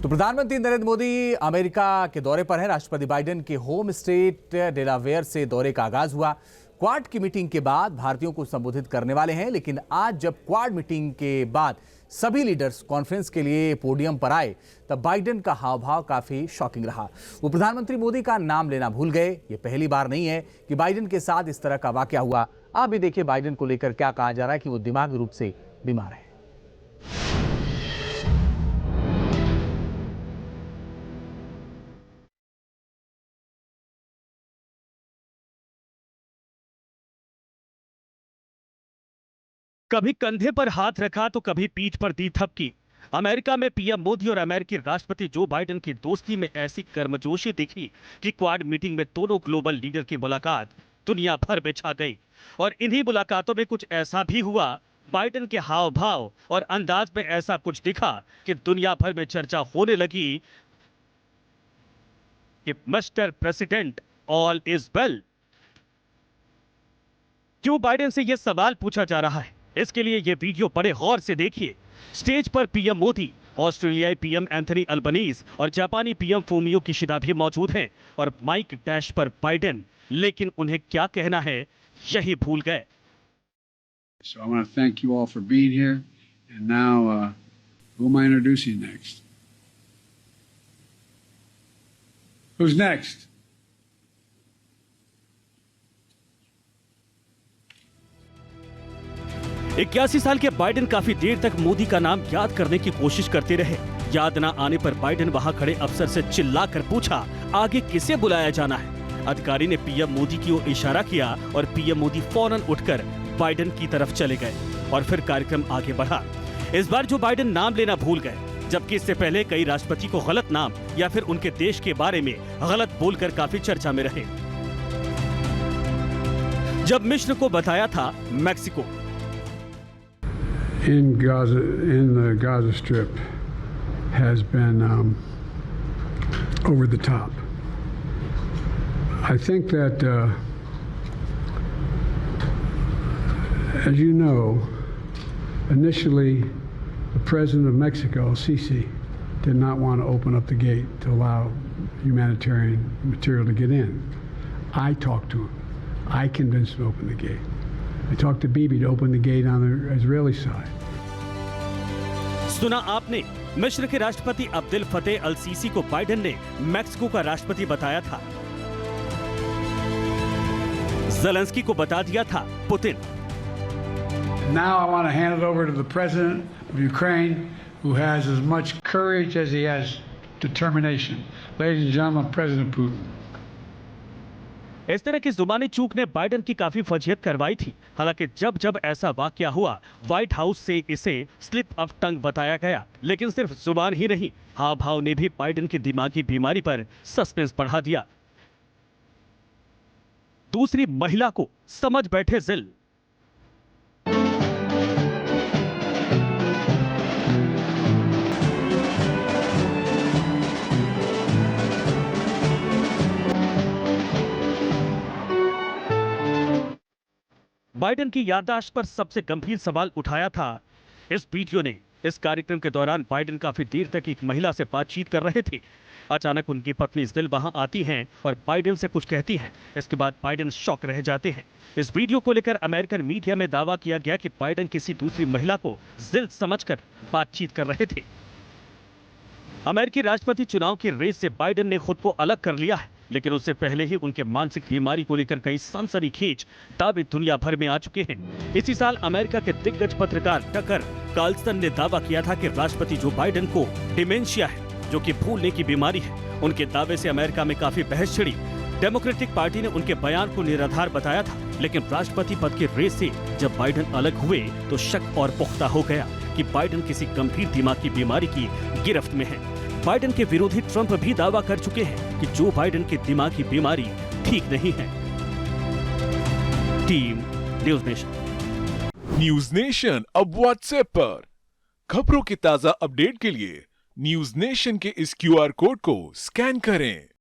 तो प्रधानमंत्री नरेंद्र मोदी अमेरिका के दौरे पर हैं। राष्ट्रपति बाइडेन के होम स्टेट डेलावेयर से दौरे का आगाज हुआ। क्वाड की मीटिंग के बाद भारतीयों को संबोधित करने वाले हैं, लेकिन आज जब क्वाड मीटिंग के बाद सभी लीडर्स कॉन्फ्रेंस के लिए पोडियम पर आए तब बाइडेन का हाव भाव काफी शॉकिंग रहा। वो प्रधानमंत्री मोदी का नाम लेना भूल गए। ये पहली बार नहीं है कि बाइडेन के साथ इस तरह का वाकया हुआ। आप भी देखिए बाइडेन को लेकर क्या कहा जा रहा है कि वो दिमागी रूप से बीमार है। कभी कंधे पर हाथ रखा तो कभी पीठ पर दी थपकी। अमेरिका में पीएम मोदी और अमेरिकी राष्ट्रपति जो बाइडेन की दोस्ती में ऐसी गर्मजोशी दिखी कि क्वाड मीटिंग में दोनों ग्लोबल लीडर की मुलाकात दुनिया भर में छा गई। और इन्हीं मुलाकातों में कुछ ऐसा भी हुआ, बाइडेन के हाव भाव और अंदाज में ऐसा कुछ दिखा कि दुनिया भर में चर्चा होने लगी कि mister president all is well. क्यों बाइडेन से यह सवाल पूछा जा रहा है, इसके लिए यह वीडियो बड़े गौर से देखिए। स्टेज पर पीएम मोदी, ऑस्ट्रेलियाई पीएम एंथनी अल्बनीज और जापानी पीएम फूमियो किशिदा भी मौजूद हैं और माइक डैश पर बाइडेन, लेकिन उन्हें क्या कहना है यही भूल गए। So I want to thank you all for being here. And now, who am I introducing next? Who's next? इक्यासी साल के बाइडेन काफी देर तक मोदी का नाम याद करने की कोशिश करते रहे। याद ना आने पर बाइडेन वहां खड़े अफसर से चिल्लाकर पूछा, आगे किसे बुलाया जाना है। अधिकारी ने पीएम मोदी की ओर इशारा किया और पीएम मोदी फौरन उठकर बाइडेन की तरफ चले गए और फिर कार्यक्रम आगे बढ़ा। इस बार जो बाइडेन नाम लेना भूल गए, जबकि इससे पहले कई राष्ट्रपति को गलत नाम या फिर उनके देश के बारे में गलत बोलकर काफी चर्चा में रहे। जब मिस्र को बताया था Mexico. In the Gaza Strip has been over the top. I think that, as you know, initially the president of Mexico, Sisi, did not want to open up the gate to allow humanitarian material to get in. I talked to him. I convinced him to open the gate. I talked to Bibi to open the gate on the Israeli side. सुना आपने, मिस्र के राष्ट्रपति Abdel Fattah अल CC को Biden ने Mexico का राष्ट्रपति बताया था। ज़ेलेंस्की को बता दिया था Putin. Now I want to hand it over to the president of Ukraine, who has as much courage as he has determination. Ladies and gentlemen, President Putin. इस तरह की जुबानी चूक ने बाइडेन की काफी फजीहत करवाई थी। हालांकि जब जब ऐसा वाकया हुआ, व्हाइट हाउस से इसे स्लिप ऑफ टंग बताया गया, लेकिन सिर्फ जुबान ही नहीं, हाव भाव ने भी बाइडेन की दिमागी बीमारी पर सस्पेंस बढ़ा दिया। दूसरी महिला को समझ बैठे जिल। बाइडेन की याददाश्त पर सबसे गंभीर सवाल उठाया था इस वीडियो ने। इस कार्यक्रम के दौरान बाइडेन काफी देर तक एक महिला से बातचीत कर रहे थे। अचानक उनकी पत्नी जिल वहां आती हैं और बाइडेन से कुछ कहती हैं। इसके बाद बाइडेन शॉक रह जाते हैं। इस वीडियो को लेकर अमेरिकन मीडिया में दावा किया गया कि बाइडेन किसी दूसरी महिला को जिल समझकर बातचीत कर रहे थे। अमेरिकी राष्ट्रपति चुनाव की रेस से बाइडेन ने खुद को अलग कर लिया है, लेकिन उससे पहले ही उनके मानसिक बीमारी को लेकर कई सनसनीखेज दावे दुनिया भर में आ चुके हैं। इसी साल अमेरिका के दिग्गज पत्रकार टकर कार्लसन ने दावा किया था कि राष्ट्रपति जो बाइडेन को डिमेंशिया है, जो कि भूलने की बीमारी है। उनके दावे से अमेरिका में काफी बहस छिड़ी। डेमोक्रेटिक पार्टी ने उनके बयान को निराधार बताया था, लेकिन राष्ट्रपति पद के रेस से जब बाइडेन अलग हुए तो शक और पुख्ता हो गया कि बाइडेन किसी गंभीर दिमागी बीमारी की गिरफ्त में है। बाइडेन के विरोधी ट्रंप भी दावा कर चुके हैं कि जो बाइडेन की दिमागी बीमारी ठीक नहीं है। Team news nation. News nation अब व्हाट्सएप पर खबरों की ताजा अपडेट के लिए न्यूज़ नेशन के इस क्यूआर कोड को स्कैन करें।